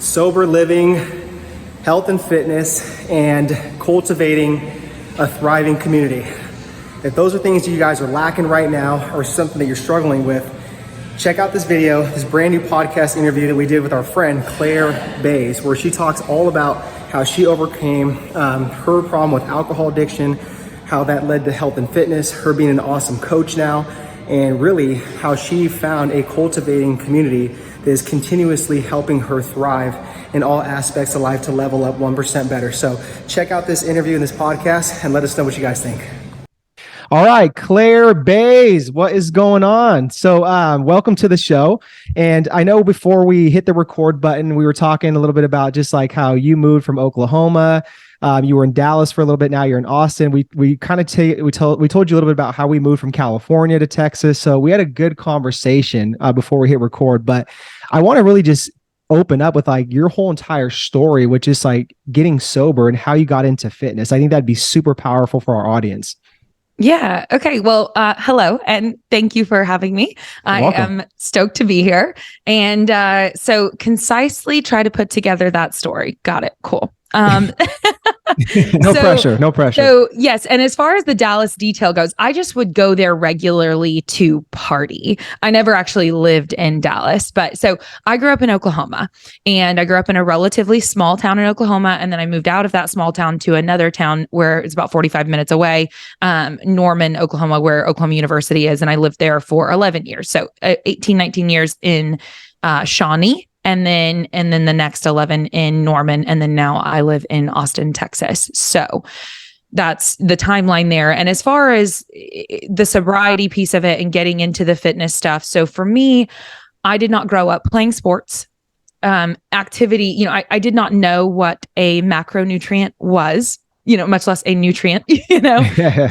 sober living, health and fitness, and cultivating a thriving community. If those are things you guys are lacking right now or something that you're struggling with, check out this video, this brand new podcast interview that we did with our friend Claire Bays, where she talks all about how she overcame her problem with alcohol addiction, how that led to health and fitness, her being an awesome coach now, and really how she found a cultivating community that is continuously helping her thrive in all aspects of life to level up 1% better. So check out this interview and this podcast and let us know what you guys think. All right, Claire Bays, what is going on? So welcome to the show. And I know before we hit the record button, we were talking a little bit about just like how you moved from Oklahoma. You were in Dallas for a little bit. Now you're in Austin. We kind of told you a little bit about how we moved from California to Texas. So we had a good conversation before we hit record. But I want to really just open up with like your whole entire story, which is like getting sober and how you got into fitness. I think that'd be super powerful for our audience. Yeah. Okay. Well, hello, and thank you for having me. I am stoked to be here. And so concisely try to put together that story. Got it. Cool. No pressure. So yes. And as far as the Dallas detail goes, I just would go there regularly to party. I never actually lived in Dallas, but so I grew up in Oklahoma, and I grew up in a relatively small town in Oklahoma. And then I moved out of that small town to another town where it's about 45 minutes away, Norman, Oklahoma, where Oklahoma University is. And I lived there for 11 years. So 18, 19 years in Shawnee. And then the next 11 in Norman. And then now I live in Austin, Texas. So that's the timeline there. And as far as the sobriety piece of it and getting into the fitness stuff. So for me, I did not grow up playing sports. Activity, I did not know what a macronutrient was, much less a nutrient,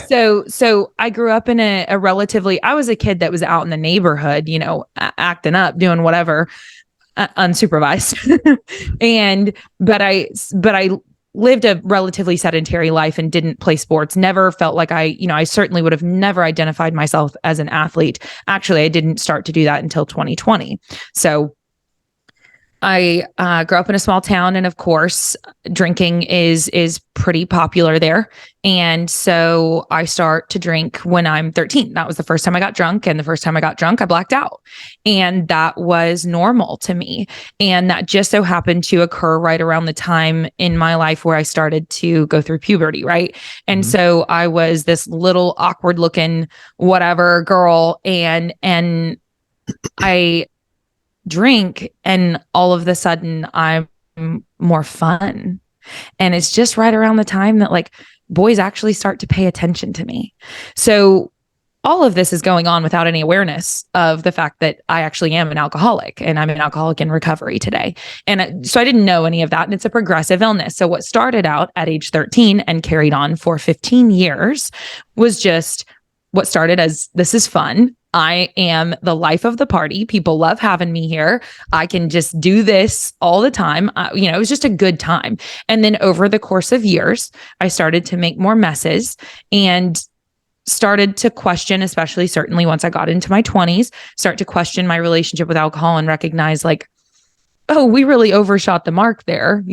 So I grew up in a relatively, I was a kid that was out in the neighborhood, acting up, doing whatever. Unsupervised. but I lived a relatively sedentary life and didn't play sports. Never felt like I certainly would have never identified myself as an athlete. Actually, I didn't start to do that until 2020. So I grew up in a small town, and of course, drinking is pretty popular there. And so I start to drink when I'm 13. That was the first time I got drunk, and the first time I got drunk, I blacked out. And that was normal to me. And that just so happened to occur right around the time in my life where I started to go through puberty, right? And so I was this little awkward looking whatever girl, and I drink, and all of a sudden I'm more fun. And it's just right around the time that like boys actually start to pay attention to me. So all of this is going on without any awareness of the fact that I actually am an alcoholic, and I'm an alcoholic in recovery today. And so I didn't know any of that. And it's a progressive illness. So what started out at age 13 and carried on for 15 years was just what started as, this is fun. I am the life of the party. People love having me here. I can just do this all the time. It was just a good time. And then over the course of years, I started to make more messes and started to question, especially certainly once I got into my 20s, start to question my relationship with alcohol and recognize like, oh, we really overshot the mark there,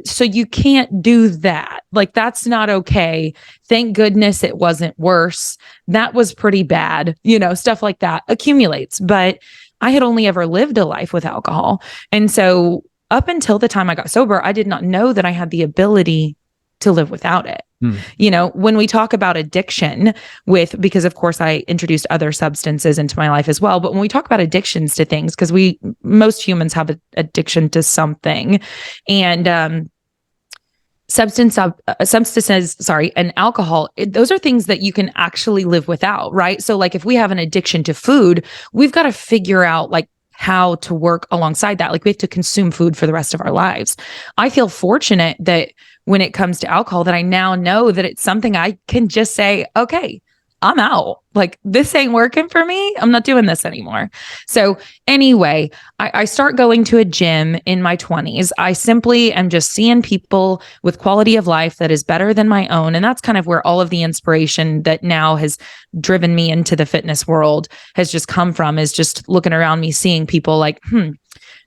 so you can't do that. Like, that's not okay. Thank goodness it wasn't worse. That was pretty bad, stuff like that accumulates. But I had only ever lived a life with alcohol. And so up until the time I got sober, I did not know that I had the ability to live without it. When we talk about addiction because of course I introduced other substances into my life as well. But when we talk about addictions to things, because most humans have an addiction to something, and substances, and alcohol, those are things that you can actually live without, right? So like if we have an addiction to food, we've got to figure out like how to work alongside that. Like we have to consume food for the rest of our lives. I feel fortunate that when it comes to alcohol, that I now know that it's something I can just say, okay, I'm out. Like, this ain't working for me. I'm not doing this anymore. So anyway, I start going to a gym in my 20s. I simply am just seeing people with quality of life that is better than my own. And that's kind of where all of the inspiration that now has driven me into the fitness world has just come from, is just looking around me, seeing people like,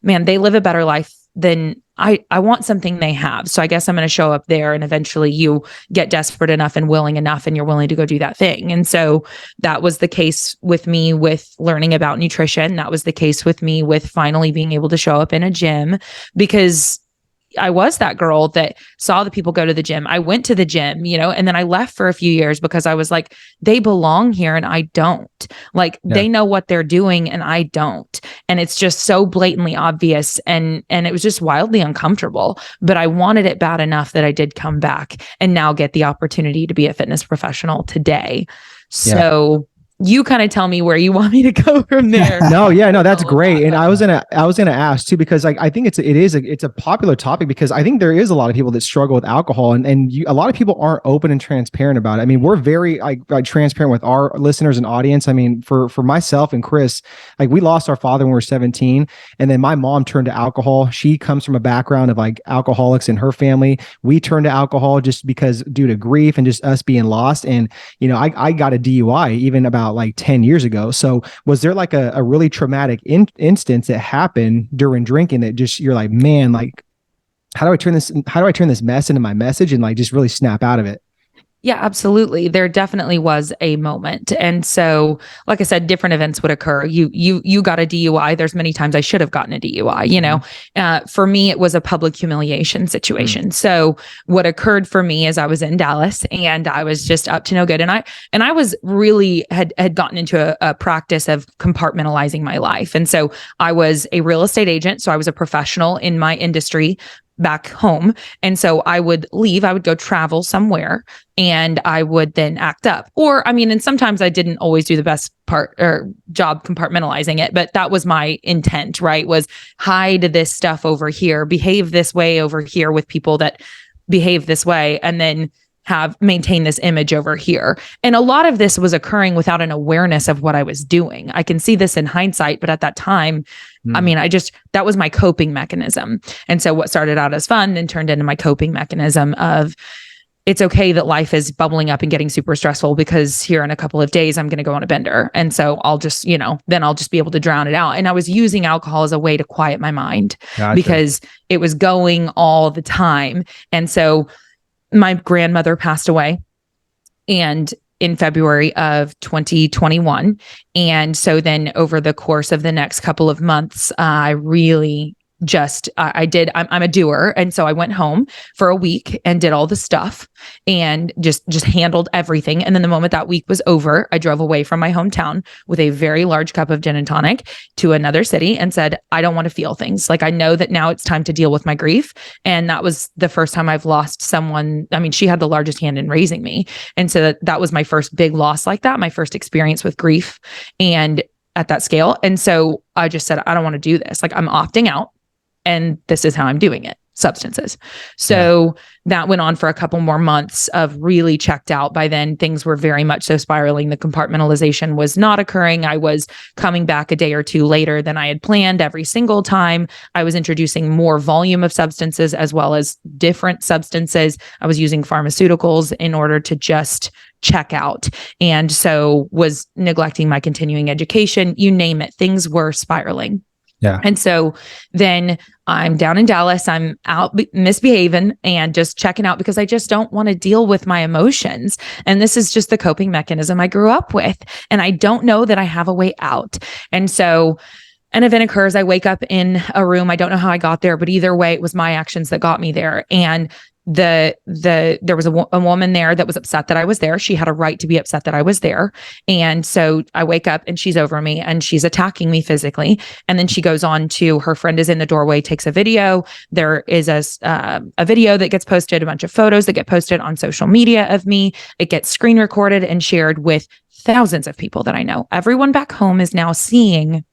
man, they live a better life then I want something they have. So I guess I'm going to show up there, and eventually you get desperate enough and willing enough and you're willing to go do that thing. And so that was the case with me with learning about nutrition. That was the case with me with finally being able to show up in a gym, because I was that girl that saw the people go to the gym. I went to the gym, and then I left for a few years because I was like, they belong here and I don't. Like they know what they're doing and I don't. And it's just so blatantly obvious. And it was just wildly uncomfortable, but I wanted it bad enough that I did come back and now get the opportunity to be a fitness professional today. So you kind of tell me where you want me to go from there. No, that's great. And I was gonna ask too, because like I think it's a popular topic, because I think there is a lot of people that struggle with alcohol, and a lot of people aren't open and transparent about it. I mean, we're very transparent with our listeners and audience. I mean, for myself and Chris, like we lost our father when we were 17, and then my mom turned to alcohol. She comes from a background of like alcoholics in her family. We turned to alcohol just because due to grief and just us being lost. And I got a DUI even about like 10 years ago. So was there like a really traumatic instance that happened during drinking that just, you're like, man, like, how do I turn this mess into my message and like just really snap out of it? Yeah, absolutely. There definitely was a moment. And so, like I said, different events would occur. You got a DUI. There's many times I should have gotten a DUI, for me, it was a public humiliation situation. So what occurred for me is I was in Dallas and I was just up to no good. And I was really had gotten into a practice of compartmentalizing my life. And so I was a real estate agent. So I was a professional in my industry back home. And so I would leave, I would go travel somewhere, and I would then act up. And sometimes I didn't always do the best part or job compartmentalizing it, but that was my intent, right? Was hide this stuff over here, behave this way over here with people that behave this way, and then maintain this image over here. And a lot of this was occurring without an awareness of what I was doing. I can see this in hindsight, but at that time, that was my coping mechanism. And so what started out as fun then turned into my coping mechanism of, it's okay that life is bubbling up and getting super stressful, because here in a couple of days, I'm going to go on a bender. And so I'll just, then I'll just be able to drown it out. And I was using alcohol as a way to quiet my mind. Gotcha. Because it was going all the time. And so my grandmother passed away in February of 2021. And so then over the course of the next couple of months, I really I'm a doer. And so I went home for a week and did all the stuff and just handled everything. And then the moment that week was over, I drove away from my hometown with a very large cup of gin and tonic to another city and said, I don't want to feel things. Like, I know that now it's time to deal with my grief. And that was the first time I've lost someone. I mean, she had the largest hand in raising me. And so that was my first big loss like that, my first experience with grief and at that scale. And so I just said, I don't want to do this. Like, I'm opting out. And this is how I'm doing it, substances. So that went on for a couple more months of really checked out. By then, things were very much so spiraling. The compartmentalization was not occurring. I was coming back a day or two later than I had planned every single time. I was introducing more volume of substances as well as different substances. I was using pharmaceuticals in order to just check out. And so was neglecting my continuing education, you name it, things were spiraling. Yeah. And so then I'm down in Dallas, I'm out misbehaving and just checking out because I just don't want to deal with my emotions. And this is just the coping mechanism I grew up with. And I don't know that I have a way out. And so an event occurs. I wake up in a room. I don't know how I got there, but either way, it was my actions that got me there. And there was a woman there that was upset that I was there. She had a right to be upset that I was there. And so I wake up and she's over me and she's attacking me physically. And then she goes on to, her friend is in the doorway, takes a video. There is a video that gets posted, a bunch of photos that get posted on social media of me. It gets screen recorded and shared with thousands of people that I know. Everyone back home is now seeing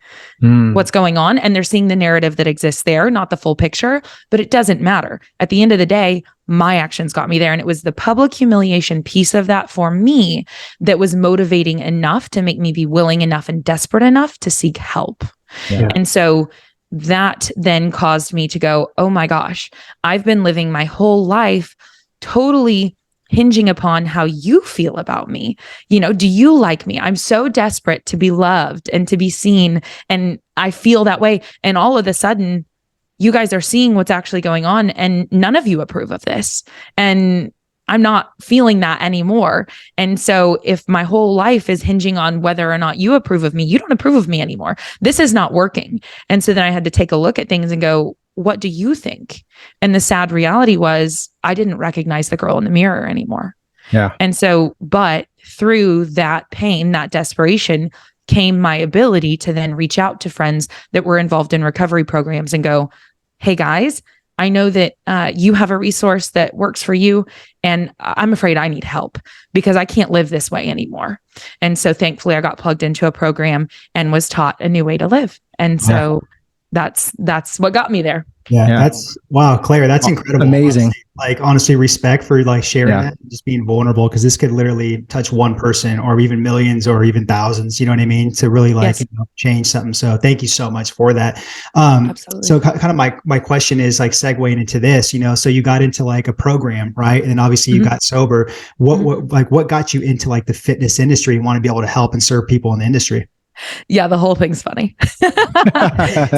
what's going on, and they're seeing the narrative that exists there, not the full picture, but it doesn't matter. At the end of the day, my actions got me there. And it was the public humiliation piece of that for me that was motivating enough to make me be willing enough and desperate enough to seek help. Yeah. And so that then caused me to go, oh my gosh, I've been living my whole life totally hinging upon how you feel about me. You know, do you like me? I'm so desperate to be loved and to be seen. And I feel that way. And all of a sudden, you guys are seeing what's actually going on and none of you approve of this. And I'm not feeling that anymore. And so if my whole life is hinging on whether or not you approve of me, you don't approve of me anymore. This is not working. And so then I had to take a look at things and go, what do you think? And the sad reality was I didn't recognize the girl in the mirror anymore. Yeah. And so, but through that pain, that desperation came my ability to then reach out to friends that were involved in recovery programs and go, hey guys, I know that you have a resource that works for you, and I'm afraid I need help because I can't live this way anymore. And so thankfully I got plugged into a program and was taught a new way to live. And so that's what got me there. Yeah, that's wow, Claire, that's incredible. Amazing. Honestly, respect for like sharing that and just being vulnerable, because this could literally touch one person or even millions or even thousands, you know what I mean? To really change something. So thank you so much for that. Absolutely. So kind of my question is like segueing into this, so you got into like a program, right? And then obviously you got sober. What got you into like the fitness industry and want to be able to help and serve people in the industry? Yeah, the whole thing's funny.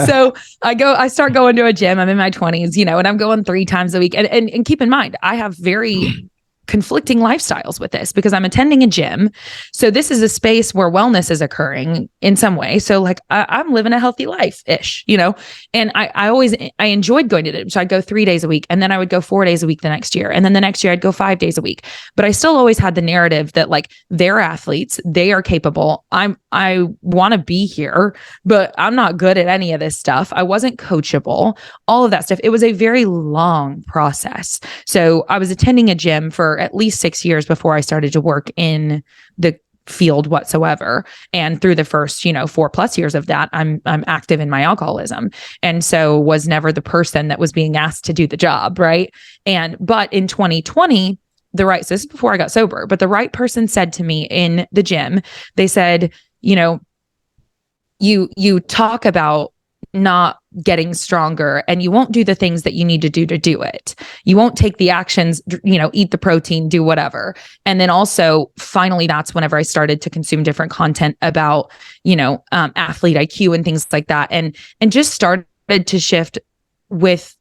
So I start going to a gym. I'm in my 20s, and I'm going 3 times a week. And keep in mind, I have very conflicting lifestyles with this because I'm attending a gym. So this is a space where wellness is occurring in some way. So like I'm living a healthy life-ish, and I enjoyed going to the gym. So I'd go 3 days a week, and then I would go 4 days a week the next year. And then the next year I'd go 5 days a week. But I still always had the narrative that like they're athletes, they are capable. I want to be here, but I'm not good at any of this stuff. I wasn't coachable, all of that stuff. It was a very long process. So I was attending a gym for at least 6 years before I started to work in the field whatsoever. And through the first, 4+ years of that, I'm active in my alcoholism. And so was never the person that was being asked to do the job. Right. But in 2020, so this is before I got sober, but the right person said to me in the gym, they said, you talk about not getting stronger and you won't do the things that you need to do it. You won't take the actions, eat the protein, do whatever. And then also finally, that's whenever I started to consume different content about, athlete IQ and things like that. And just started to shift with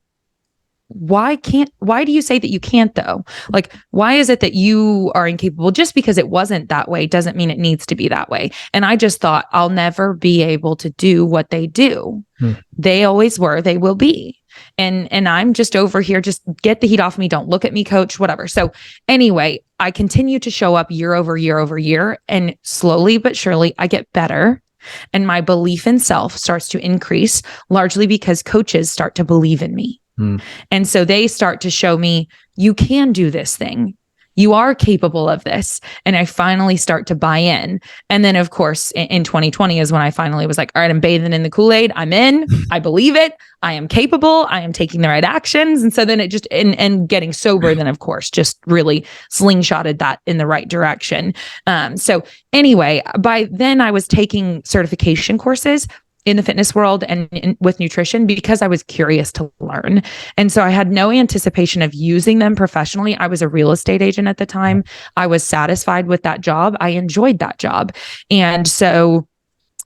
why do you say that you can't though? Like, why is it that you are incapable? Just because it wasn't that way doesn't mean it needs to be that way. And I just thought I'll never be able to do what they do. They always were, they will be. And I'm just over here, just get the heat off me. Don't look at me, coach, whatever. So anyway, I continue to show up year over year over year, and slowly but surely I get better. And my belief in self starts to increase, largely because coaches start to believe in me. And so they start to show me, you can do this thing. You are capable of this. And I finally start to buy in. And then of course, in 2020 is when I finally was like, all right, I'm bathing in the Kool-Aid. I'm in, I believe it. I am capable. I am taking the right actions. And so then it just, and getting sober, then of course, just really slingshotted that in the right direction. So anyway, by then I was taking certification courses in the fitness world and with nutrition because I was curious to learn. And so I had no anticipation of using them professionally. I was a real estate agent at the time. I was satisfied with that job. I enjoyed that job. And so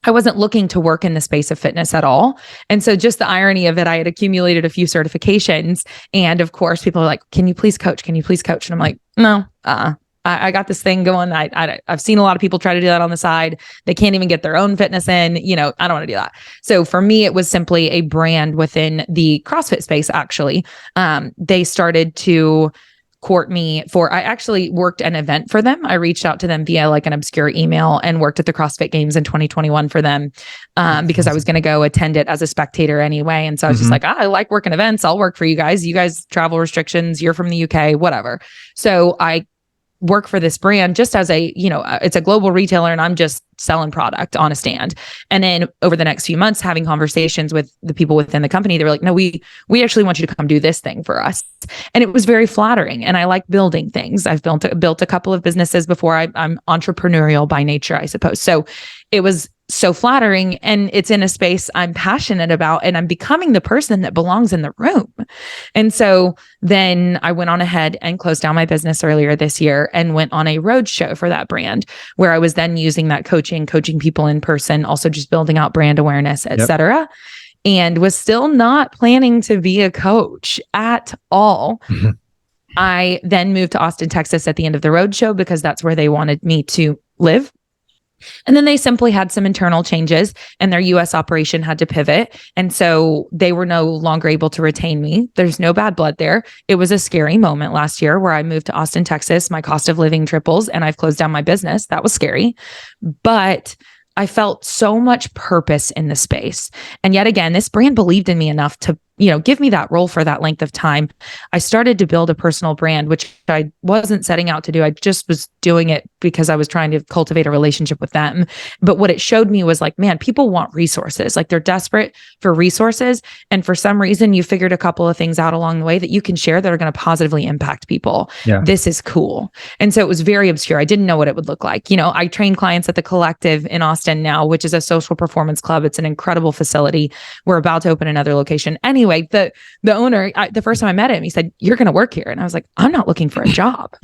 I wasn't looking to work in the space of fitness at all. And so just the irony of it, I had accumulated a few certifications. And of course, people are like, can you please coach? Can you please coach? And I'm like, no, I got this thing going. I've seen a lot of people try to do that on the side. They can't even get their own fitness in. I don't want to do that. So for me, it was simply a brand within the CrossFit space. Actually, they started to court me I actually worked an event for them. I reached out to them via like an obscure email and worked at the CrossFit Games in 2021 for them because I was going to go attend it as a spectator anyway. And so I was just like, I like working events. I'll work for you guys. You guys travel restrictions. You're from the UK, whatever. So I work for this brand just as it's a global retailer and I'm just selling product on a stand. And then over the next few months, having conversations with the people within the company, they were like, no, we actually want you to come do this thing for us. And it was very flattering. And I like building things. I've built a couple of businesses before. I'm entrepreneurial by nature, I suppose. So it was so flattering, and it's in a space I'm passionate about, and I'm becoming the person that belongs in the room. And so then I went on ahead and closed down my business earlier this year and went on a road show for that brand, where I was then using that coaching people in person, also just building out brand awareness, et cetera. and was still not planning to be a coach at all. I then moved to Austin, Texas at the end of the roadshow because that's where they wanted me to live. And then they simply had some internal changes and their US operation had to pivot. And so they were no longer able to retain me. There's no bad blood there. It was a scary moment last year where I moved to Austin, Texas. My cost of living triples and I've closed down my business. That was scary. But I felt so much purpose in the space. And yet again, this brand believed in me enough to, give me that role for that length of time. I started to build a personal brand, which I wasn't setting out to do. I just was doing it because I was trying to cultivate a relationship with them. But what it showed me was like, man, people want resources. Like they're desperate for resources. And for some reason, you figured a couple of things out along the way that you can share that are going to positively impact people. Yeah. This is cool. And so it was very obscure. I didn't know what it would look like. I train clients at the Collective in Austin now, which is a social performance club. It's an incredible facility. We're about to open another location. Anyway, the owner, the first time I met him, he said, "You're going to work here." And I was like, "I'm not looking for a job."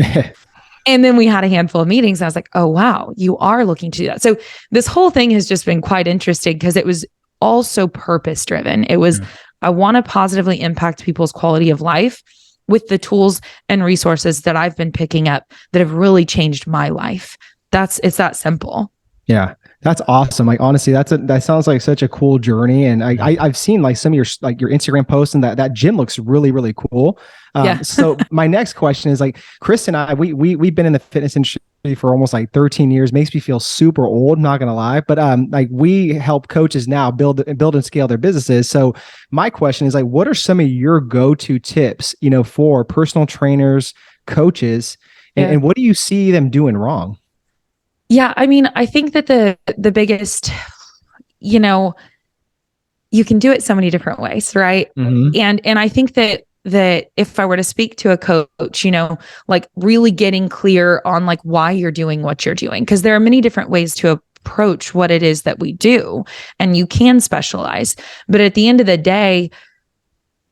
And then we had a handful of meetings. And I was like, "Oh, wow, you are looking to do that." So this whole thing has just been quite interesting because it was also purpose driven. It was, I want to positively impact people's quality of life with the tools and resources that I've been picking up that have really changed my life. It's that simple. Yeah, that's awesome. Like honestly, that sounds like such a cool journey. And I've seen like some of your Instagram posts, and that gym looks really, really cool. So my next question is like, Chris and I, we've been in the fitness industry for almost like 13 years. Makes me feel super old, not gonna lie. But like we help coaches now build and scale their businesses. So my question is like, what are some of your go-to tips, for personal trainers, coaches, and what do you see them doing wrong? Yeah, I mean, I think that the biggest, you can do it so many different ways, right? And I think that if I were to speak to a coach, like really getting clear on like why you're doing what you're doing, because there are many different ways to approach what it is that we do, and you can specialize. But at the end of the day,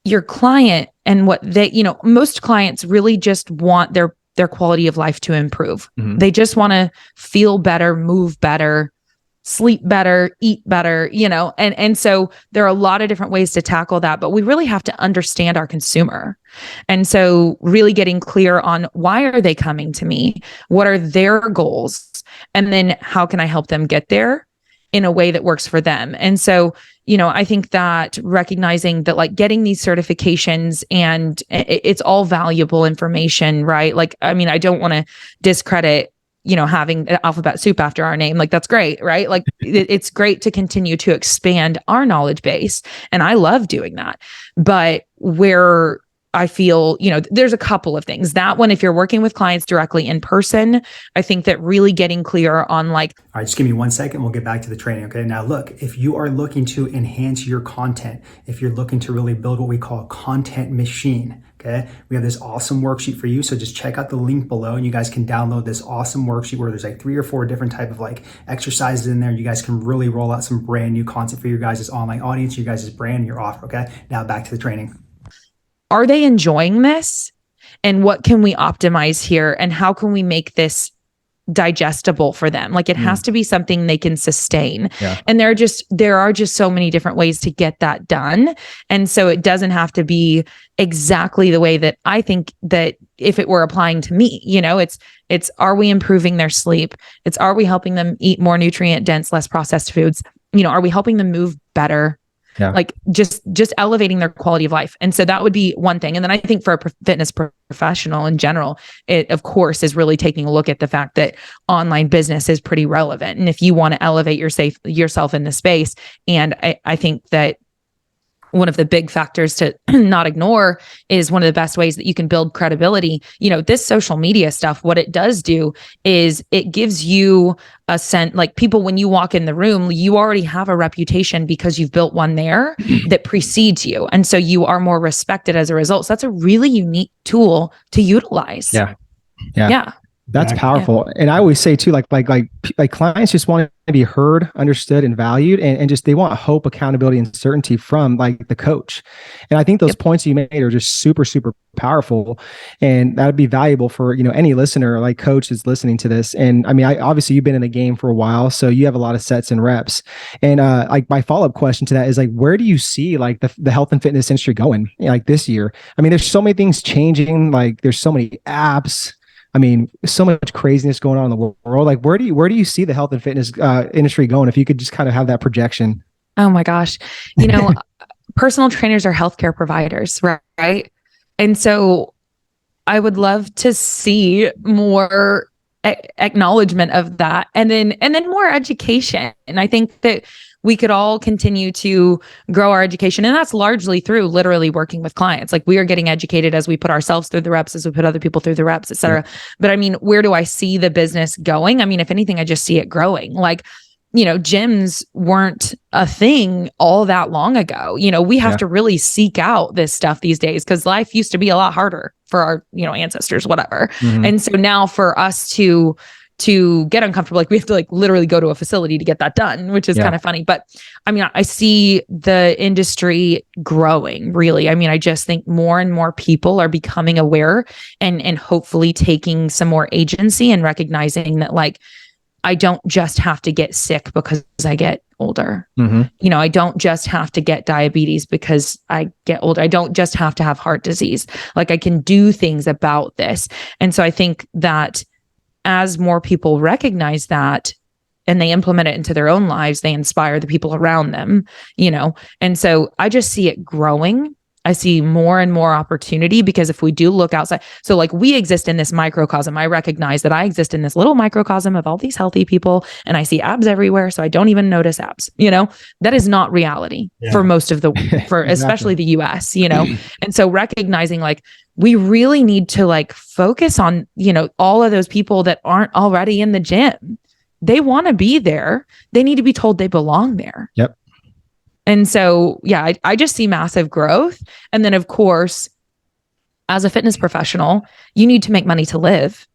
your client and what they, most clients really just want their quality of life to improve. They just want to feel better, move better, sleep better, eat better, and so there are a lot of different ways to tackle that, but we really have to understand our consumer. And so really getting clear on why are they coming to me? What are their goals? And then how can I help them get there in a way that works for them? And so, I think that recognizing that like getting these certifications and it's all valuable information, right? Like, I mean, I don't want to discredit, having alphabet soup after our name. Like, that's great, right? Like it's great to continue to expand our knowledge base. And I love doing that. But where I feel, there's a couple of things. That one, if you're working with clients directly in person, I think that really getting clear on like... All right, just give me 1 second. We'll get back to the training. Okay. Now look, if you are looking to enhance your content, if you're looking to really build what we call a content machine, okay, we have this awesome worksheet for you. So just check out the link below and you guys can download this awesome worksheet where there's like 3 or 4 different type of like exercises in there. You guys can really roll out some brand new content for your guys' online audience, your guys' brand, your offer. Okay. Now back to the training. Are they enjoying this? And what can we optimize here? And how can we make this digestible for them? Like it has to be something they can sustain. Yeah. And there are just so many different ways to get that done. And so it doesn't have to be exactly the way that I think that if it were applying to me, it's are we improving their sleep? It's are we helping them eat more nutrient dense, less processed foods? Are we helping them move better? Yeah. Like just elevating their quality of life. And so that would be one thing. And then I think for a fitness professional in general, it of course is really taking a look at the fact that online business is pretty relevant. And if you want to elevate yourself in the space, and I think that one of the big factors to not ignore is one of the best ways that you can build credibility. This social media stuff, what it does do is it gives you a sense, like people, when you walk in the room, you already have a reputation because you've built one there that precedes you. And so you are more respected as a result. So that's a really unique tool to utilize. Yeah. That's Exactly. powerful. And I always say too, like clients just want to be heard, understood, and valued, and just they want hope, accountability, and certainty from like the coach. And I think those points you made are just super, super powerful, and that would be valuable for any listener, like coach is listening to this. And I mean, obviously you've been in the game for a while, so you have a lot of sets and reps. And like my follow up question to that is like, where do you see like the health and fitness industry going like this year? I mean, there's so many things changing. Like there's so many apps. I mean, so much craziness going on in the world. Like, where do you see the health and fitness industry going? If you could just kind of have that projection. Oh my gosh. Personal trainers are healthcare providers, right? And so I would love to see more acknowledgement of that, and then more education. And I think that we could all continue to grow our education. And that's largely through literally working with clients. Like we are getting educated as we put ourselves through the reps, as we put other people through the reps, et cetera. Yeah. But I mean, where do I see the business going? I mean, if anything, I just see it growing. Like, gyms weren't a thing all that long ago. We have to really seek out this stuff these days because life used to be a lot harder for our, ancestors, whatever. Mm-hmm. And so now for us to get uncomfortable, like we have to like literally go to a facility to get that done, which is kind of funny. But I mean, I see the industry growing really. I mean, I just think more and more people are becoming aware and hopefully taking some more agency and recognizing that like, I don't just have to get sick because I get older. Mm-hmm. I don't just have to get diabetes because I get older. I don't just have to have heart disease. Like I can do things about this. And so I think that as more people recognize that and they implement it into their own lives, they inspire the people around them, and so I just see it growing. I see more and more opportunity because if we do look outside, so like we exist in this microcosm. I recognize that I exist in this little microcosm of all these healthy people and I see abs everywhere. So I don't even notice abs, that is not reality for most of exactly. Especially the US, and so recognizing like, we really need to like focus on, all of those people that aren't already in the gym. They want to be there. They need to be told they belong there. Yep. And so, yeah, I just see massive growth. And then of course, as a fitness professional, you need to make money to live.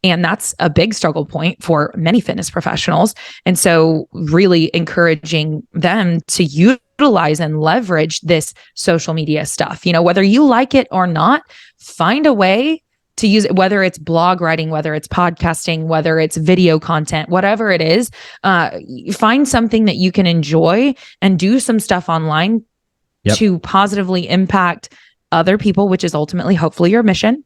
And that's a big struggle point for many fitness professionals. And so really encouraging them to utilize and leverage this social media stuff, whether you like it or not, find a way to use it, whether it's blog writing, whether it's podcasting, whether it's video content, whatever it is, find something that you can enjoy and do some stuff online to positively impact other people, which is ultimately, hopefully your mission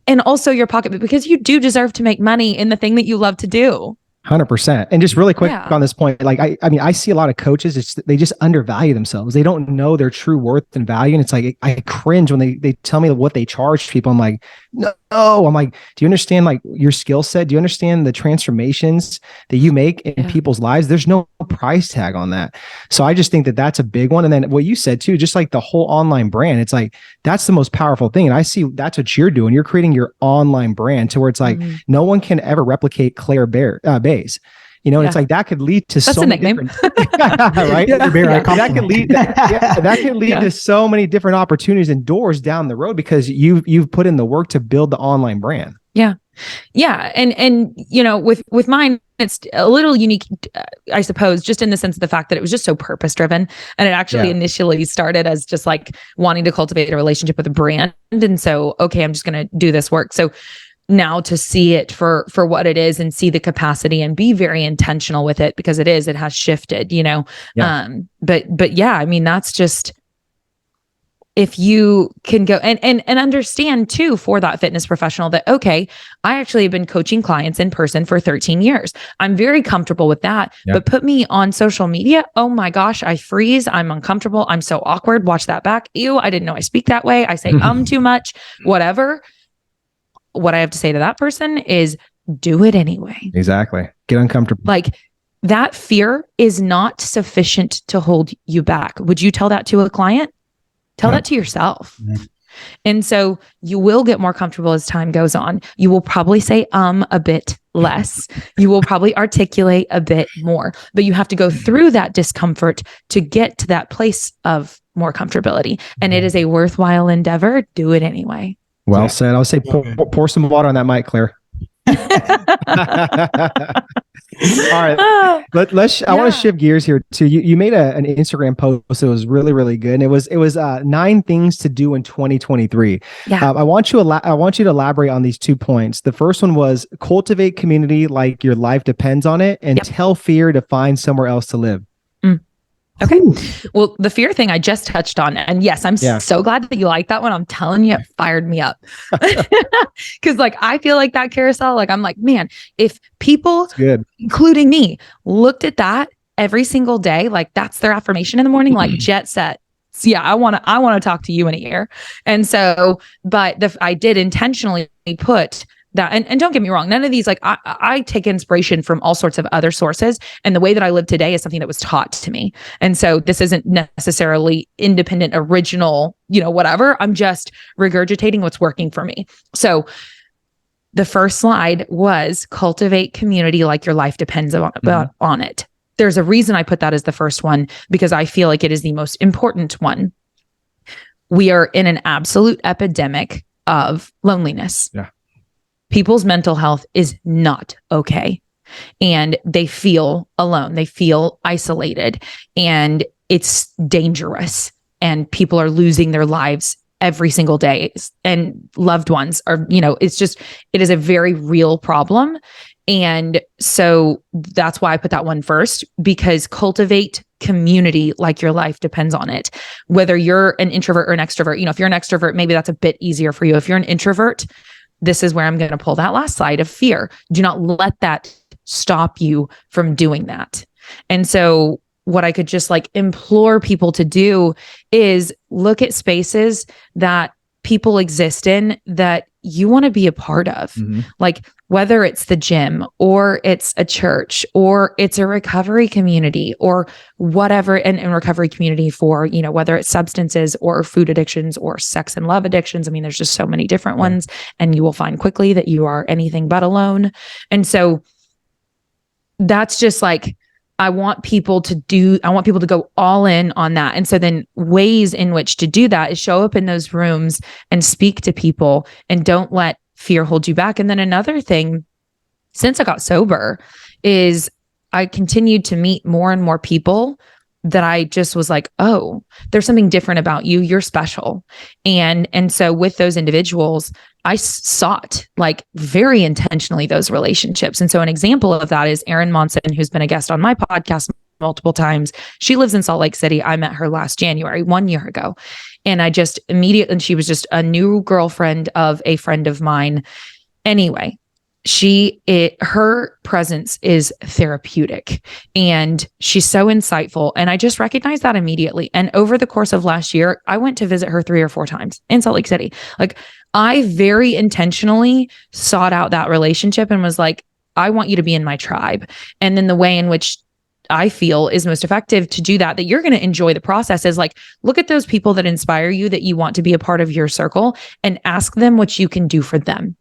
and also your pocketbook, because you do deserve to make money in the thing that you love to do. 100%. And just really quick on this point, like I mean, I see a lot of coaches, they just undervalue themselves. They don't know their true worth and value. And it's like, I cringe when they tell me what they charge people. I'm like, no, I'm like, do you understand like your skill set? Do you understand the transformations that you make in people's lives? There's no price tag on that. So I just think that that's a big one. And then what you said too, just like the whole online brand, it's like, that's the most powerful thing. And I see that's what you're doing. You're creating your online brand to where it's like, no one can ever replicate Claire Bays. And it's like that could lead to that's so many different, right? That could lead to so many different opportunities and doors down the road because you've put in the work to build the online brand. Yeah. And with mine, it's a little unique, I suppose, just in the sense of the fact that it was just so purpose driven. And it actually initially started as just like wanting to cultivate a relationship with a brand. And so, okay, I'm just going to do this work. So now to see it for what it is and see the capacity and be very intentional with it because it has shifted, but yeah, I mean, that's just, if you can go and understand too, for that fitness professional that, okay, I actually have been coaching clients in person for 13 years. I'm very comfortable with that, but put me on social media. Oh my gosh, I freeze. I'm uncomfortable. I'm so awkward. Watch that back. Ew. I didn't know I speak that way. I say, too much, whatever. What I have to say to that person is do it anyway. Exactly. Get uncomfortable. Like that fear is not sufficient to hold you back. Would you tell that to a client? Tell that to yourself. And so you will get more comfortable as time goes on. You will probably say a bit less. You will probably articulate a bit more, but you have to go through that discomfort to get to that place of more comfortability. And it is a worthwhile endeavor. Do it anyway. Well said. I would say pour some water on that mic, Claire. All right. I want to shift gears here too. You made an Instagram post that was really, really good. And it was 9 things to do in 2023. Yeah. I want you to elaborate on these 2 points. The first one was cultivate community like your life depends on it, and tell fear to find somewhere else to live. Okay. Well, the fear thing I just touched on. And yes, I'm so glad that you like that one. I'm telling you, it fired me up. Cause like, I feel like that carousel, like, I'm like, man, if people, including me, looked at that every single day, like that's their affirmation in the morning, like jet set. So yeah, I want to talk to you in a year. And so, but I did intentionally put that, and don't get me wrong, none of these, like I take inspiration from all sorts of other sources, and the way that I live today is something that was taught to me. And so this isn't necessarily independent, original, whatever. I'm just regurgitating what's working for me. So the first slide was cultivate community like your life depends on it. There's a reason I put that as the first one, because I feel like it is the most important one. We are in an absolute epidemic of loneliness. Yeah. People's mental health is not okay, and they feel alone. They feel isolated, and it's dangerous, and people are losing their lives every single day, and loved ones are, it is a very real problem. And so that's why I put that one first, because cultivate community like your life depends on it. Whether you're an introvert or an extrovert, if you're an extrovert, maybe that's a bit easier for you. If you're an introvert, this is where I'm going to pull that last slide of fear. Do not let that stop you from doing that. And so what I could just like implore people to do is look at spaces that people exist in that you want to be a part of. Like whether it's the gym or it's a church or it's a recovery community or whatever, and recovery community for, whether it's substances or food addictions or sex and love addictions. I mean, there's just so many different ones, and you will find quickly that you are anything but alone. And so that's just like, I want people to go all in on that. And so then ways in which to do that is show up in those rooms and speak to people, and don't let fear hold you back. And then another thing, since I got sober, is I continued to meet more and more people that I just was like, oh, there's something different about you. You're special. And so with those individuals, I sought like very intentionally those relationships. And so an example of that is Erin Monson, who's been a guest on my podcast multiple times. She lives in Salt Lake City. I met her last January, 1 year ago. And I just immediately, she was just a new girlfriend of a friend of mine. Anyway, her presence is therapeutic, and she's so insightful. And I just recognized that immediately. And over the course of last year, I went to visit her 3 or 4 times in Salt Lake City. Like, I very intentionally sought out that relationship and was like, I want you to be in my tribe. And then the way in which I feel is most effective to do that you're going to enjoy the process is like, look at those people that inspire you, that you want to be a part of your circle, and ask them what you can do for them.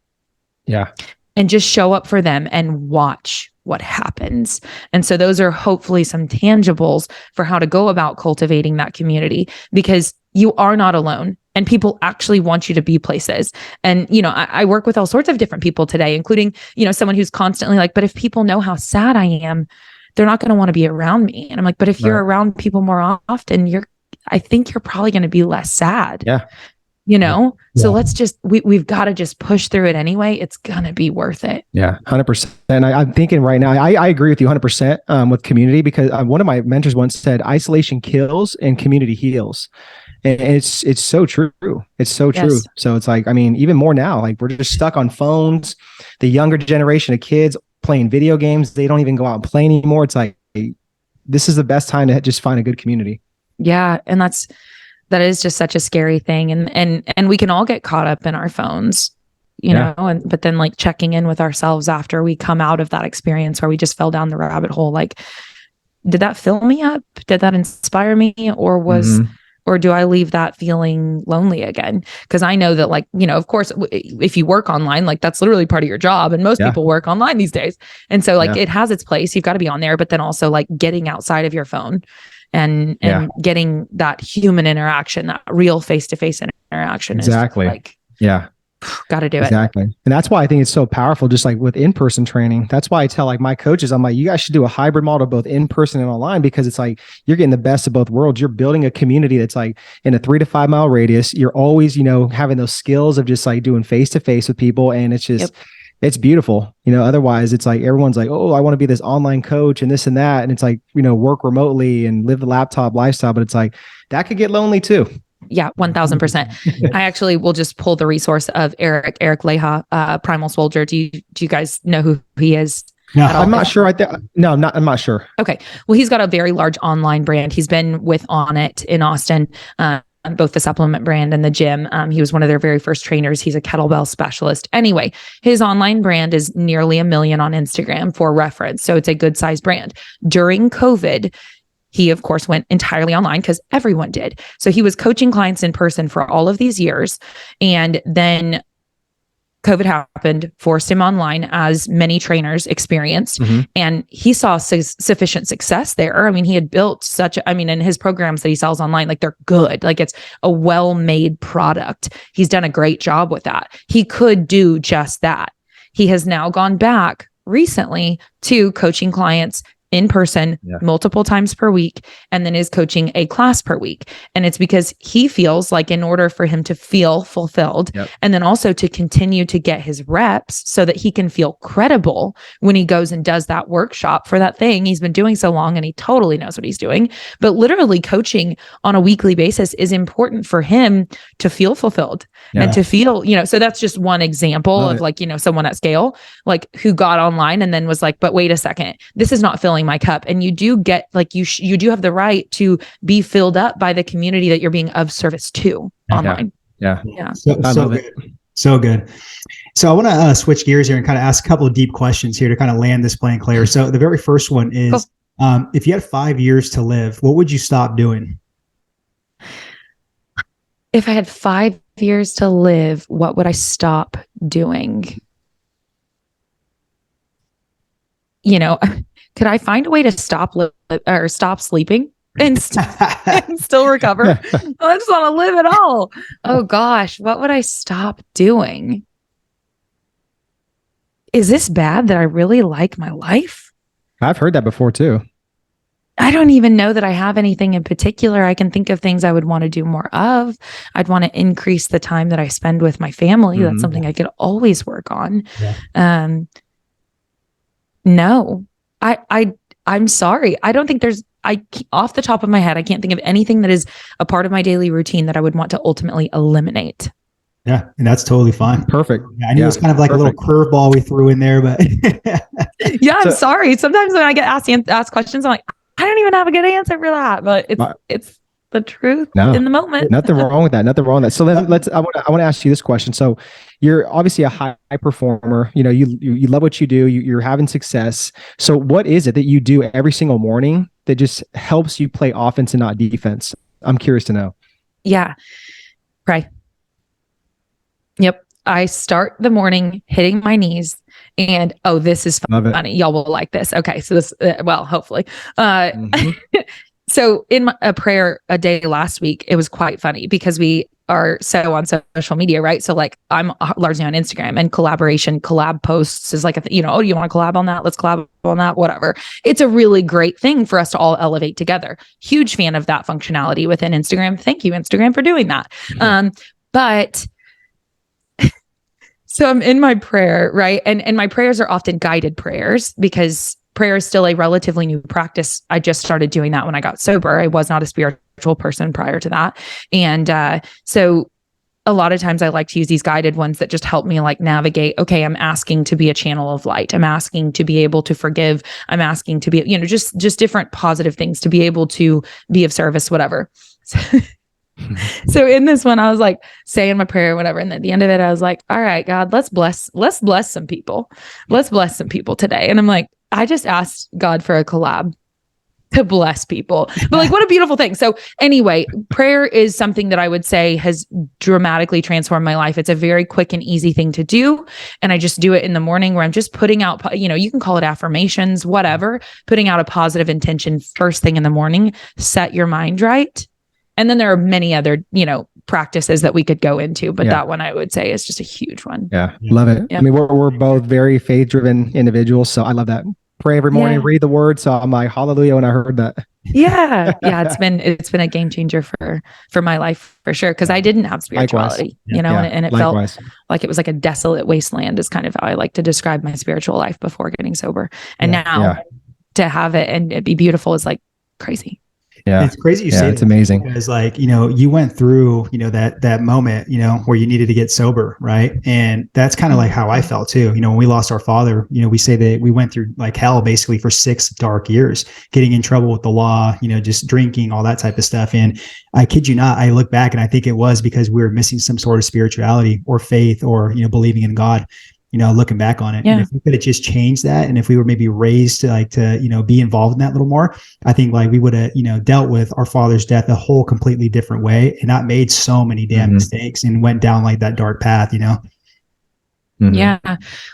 Yeah. And just show up for them and watch what happens. And so those are hopefully some tangibles for how to go about cultivating that community, because you are not alone, and people actually want you to be places. And, I work with all sorts of different people today, including, someone who's constantly like, but if people know how sad I am, they're not going to want to be around me. And I'm like, but if you're around people more often, I think you're probably going to be less sad. Yeah. So let's just, we've got to just push through it anyway. It's going to be worth it. Yeah, 100%. And I'm thinking right now, I agree with you 100% with community, because one of my mentors once said, isolation kills and community heals. And it's so true. It's so true. Yes. So it's like, I mean, even more now, like we're just stuck on phones. The younger generation of kids playing video games, they don't even go out and play anymore. It's like, this is the best time to just find a good community. Yeah. And that is just such a scary thing. And we can all get caught up in our phones, but then like checking in with ourselves after we come out of that experience where we just fell down the rabbit hole. Like, did that fill me up? Did that inspire me? Or do I leave that feeling lonely again? Because I know that, like, of course, if you work online, like that's literally part of your job. And most people work online these days. And so like it has its place. You've got to be on there, but then also like getting outside of your phone and getting that human interaction, that real face-to-face interaction. Exactly. Is like, yeah. Got to do it. Exactly. And that's why I think it's so powerful, just like with in-person training. That's why I tell like my coaches, I'm like, you guys should do a hybrid model, both in person and online, because it's like, you're getting the best of both worlds. You're building a community that's like in a 3 to 5 mile radius. You're always, having those skills of just like doing face-to-face with people. And it's just, it's beautiful. Otherwise it's like, everyone's like, oh, I want to be this online coach and this and that. And it's like, work remotely and live the laptop lifestyle, but it's like, that could get lonely too. Yeah, 1000%. I actually will just pull the resource of Eric Leha, Primal Soldier. Do you guys know who he is? No, I'm not sure. No, I'm not sure. Okay. Well, he's got a very large online brand. He's been with On It in Austin, both the supplement brand and the gym. He was one of their very first trainers. He's a kettlebell specialist. Anyway, his online brand is nearly 1 million on Instagram for reference. So it's a good size brand. During COVID, he, of course, went entirely online because everyone did. So he was coaching clients in person for all of these years. And then COVID happened, forced him online, as many trainers experienced. And he saw sufficient success there. I mean, he had built and his programs that he sells online, like they're good. Like it's a well-made product. He's done a great job with that. He could do just that. He has now gone back recently to coaching clients in person multiple times per week, and then is coaching a class per week. And it's because he feels like in order for him to feel fulfilled and then also to continue to get his reps so that he can feel credible when he goes and does that workshop for that thing he's been doing so long, and he totally knows what he's doing. But literally coaching on a weekly basis is important for him to feel fulfilled and to feel, so that's just one example of like, someone at scale, like who got online and then was like, but wait a second, this is not filling my cup. And you do get like, you do have the right to be filled up by the community that you're being of service to online. Yeah. So good. So good. So I want to switch gears here and kind of ask a couple of deep questions here to kind of land this plane, Claire. So the very first one is, if you had 5 years to live, what would you stop doing? If I had 5 years to live, what would I stop doing? Could I find a way to stop sleeping and still recover? I just want to live it all. Oh gosh, what would I stop doing? Is this bad that I really like my life? I've heard that before too. I don't even know that I have anything in particular. I can think of things I would want to do more of. I'd want to increase the time that I spend with my family. That's something I could always work on. No, I'm sorry. I don't think off the top of my head, I can't think of anything that is a part of my daily routine that I would want to ultimately eliminate. Yeah. And that's totally fine. Perfect. I knew it was kind of like a little curveball we threw in there, but yeah, I'm sorry. Sometimes when I get asked questions, I'm like, I don't even have a good answer for that, but it's the truth in the moment. Nothing wrong with that. Nothing wrong with that. So I want to ask you this question. So you're obviously a high performer. You love what you do. You're having success. So what is it that you do every single morning that just helps you play offense and not defense? I'm curious to know. Yeah. Pray. Yep. I start the morning hitting my knees and, this is funny. Y'all will like this. Okay. So this, hopefully, So in a prayer a day last week, it was quite funny because we are so on social media, right? So like I'm largely on Instagram, and collab posts is like, you want to collab on that? Let's collab on that, whatever. It's a really great thing for us to all elevate together. Huge fan of that functionality within Instagram. Thank you, Instagram, for doing that. But so I'm in my prayer, right? And my prayers are often guided prayers because prayer is still a relatively new practice. I just started doing that when I got sober. I was not a spiritual person prior to that. And so a lot of times I like to use these guided ones that just help me like navigate. Okay, I'm asking to be a channel of light. I'm asking to be able to forgive. I'm asking to be, just different positive things to be able to be of service, whatever. So in this one, I was like saying my prayer, whatever. And at the end of it, I was like, all right, God, let's bless some people. Let's bless some people today. And I'm like, I just asked God for a collab to bless people. But like, what a beautiful thing. So anyway, prayer is something that I would say has dramatically transformed my life. It's a very quick and easy thing to do. And I just do it in the morning where I'm just putting out, you can call it affirmations, whatever, putting out a positive intention first thing in the morning, set your mind right. And then there are many other, practices that we could go into, but that one I would say is just a huge one. Yeah. Love it. Yeah. I mean, we're both very faith driven individuals. So I love that. Pray every morning, read the word. So I'm like, hallelujah when I heard that. Yeah. It's been a game changer for my life for sure. Cause I didn't have spirituality, and it felt like it was like a desolate wasteland is kind of how I like to describe my spiritual life before getting sober. And now to have it and it be beautiful is like crazy. Yeah. It's crazy you say it's amazing because like, you went through, that moment, where you needed to get sober. Right. And that's kind of like how I felt too. When we lost our father, we say that we went through like hell basically for 6 dark years, getting in trouble with the law, just drinking, all that type of stuff. And I kid you not, I look back and I think it was because we were missing some sort of spirituality or faith or, believing in God. Looking back on it, and if we could have just changed that, and if we were maybe raised to be involved in that a little more, I think like we would have, dealt with our father's death a whole completely different way and not made so many damn mistakes and went down like that dark path, Yeah.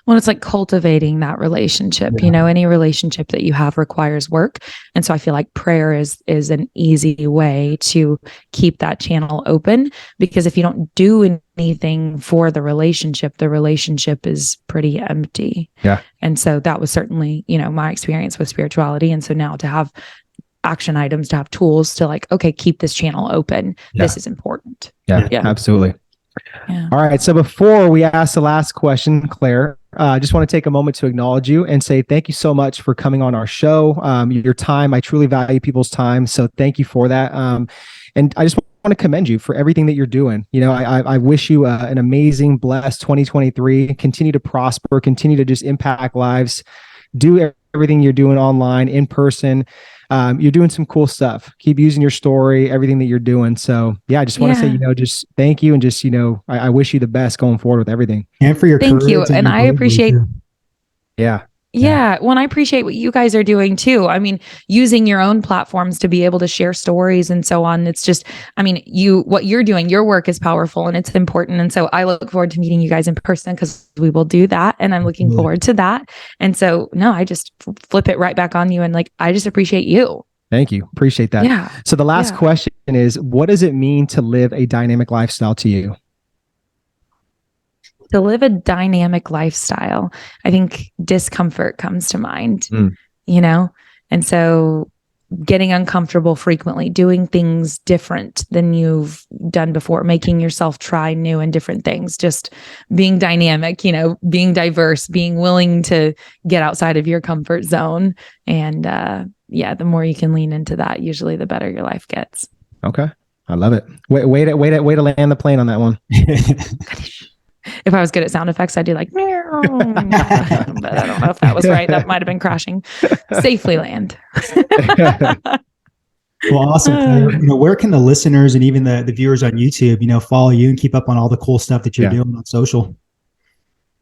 Well, it's like cultivating that relationship, any relationship that you have requires work. And so I feel like prayer is an easy way to keep that channel open, because if you don't do anything for the relationship is pretty empty. Yeah. And so that was certainly, my experience with spirituality. And so now to have action items, to have tools to like, okay, keep this channel open. This is important. Yeah. Absolutely. Yeah. All right. So before we ask the last question, Claire, I just want to take a moment to acknowledge you and say thank you so much for coming on our show. Your time, I truly value people's time. So thank you for that. And I just want to commend you for everything that you're doing. I wish you an amazing, blessed 2023. Continue to prosper, continue to just impact lives, do everything you're doing online, in person. You're doing some cool stuff. Keep using your story, everything that you're doing. So I just want to say, just thank you. And just, I wish you the best going forward with everything. And for your thank you. And I appreciate. Yeah. Well, I appreciate what you guys are doing too. I mean, using your own platforms to be able to share stories and so on. It's just, what you're doing, your work is powerful and it's important. And so I look forward to meeting you guys in person because we will do that. And I'm looking forward to that. And so, I just flip it right back on you. And like, I just appreciate you. Thank you. Appreciate that. Yeah. So the last question is, what does it mean to live a dynamic lifestyle to you? To live a dynamic lifestyle, I think discomfort comes to mind, and so getting uncomfortable frequently, doing things different than you've done before, making yourself try new and different things, just being dynamic, being diverse, being willing to get outside of your comfort zone. And the more you can lean into that, usually the better your life gets. Okay. I love it. Way to land the plane on that one. If I was good at sound effects, I'd do like, meow, but I don't know if that was right. That might've been crashing. Safely land. Well, awesome. Where can the listeners and even the viewers on YouTube, follow you and keep up on all the cool stuff that you're doing on social?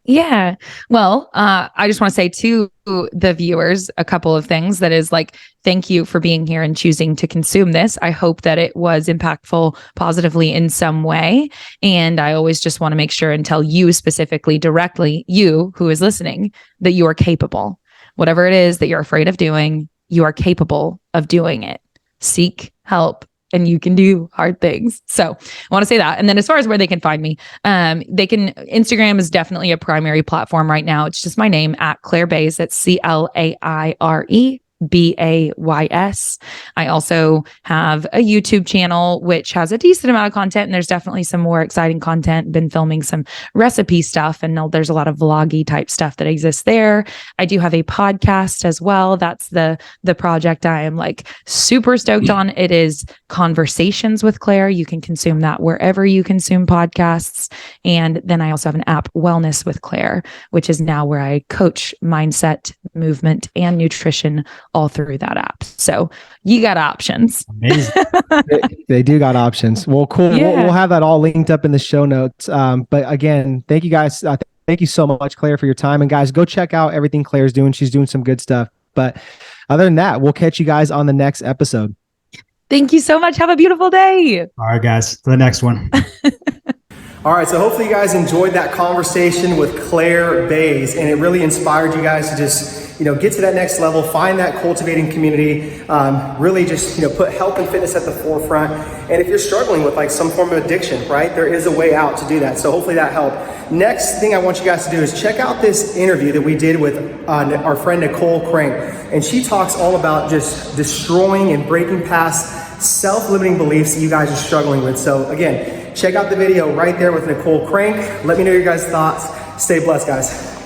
Yeah. Well, I just want to say to the viewers a couple of things. That is like, thank you for being here and choosing to consume this. I hope that it was impactful positively in some way. And I always just want to make sure and tell you specifically, directly, you who is listening, that you are capable. Whatever it is that you're afraid of doing, you are capable of doing it. Seek help. And you can do hard things. So I want to say that. And then as far as where they can find me, Instagram is definitely a primary platform right now. It's just my name at Claire Bays. That's CLAIRE BAYS. I also have a YouTube channel, which has a decent amount of content, and there's definitely some more exciting content. Been filming some recipe stuff, and there's a lot of vloggy type stuff that exists there. I do have a podcast as well. That's the project I am like super stoked on. It is Conversations with Claire. You can consume that wherever you consume podcasts. And then I also have an app, Wellness with Claire, which is now where I coach mindset, movement, and nutrition all through that app. So you got options. Amazing. they do got options. Well, cool. Yeah. We'll have that all linked up in the show notes. But again, thank you guys. Thank you so much, Claire, for your time. And guys, go check out everything Claire's doing. She's doing some good stuff. But other than that, we'll catch you guys on the next episode. Thank you so much. Have a beautiful day. All right, guys. To the next one. All right, so hopefully you guys enjoyed that conversation with Claire Bays, and it really inspired you guys to just, get to that next level, find that cultivating community, really just, put health and fitness at the forefront. And if you're struggling with like some form of addiction, right, there is a way out to do that. So hopefully that helped. Next thing I want you guys to do is check out this interview that we did with our friend Nicole Crank. And she talks all about just destroying and breaking past self-limiting beliefs that you guys are struggling with. So again, check out the video right there with Nicole Crank. Let me know your guys' thoughts. Stay blessed, guys.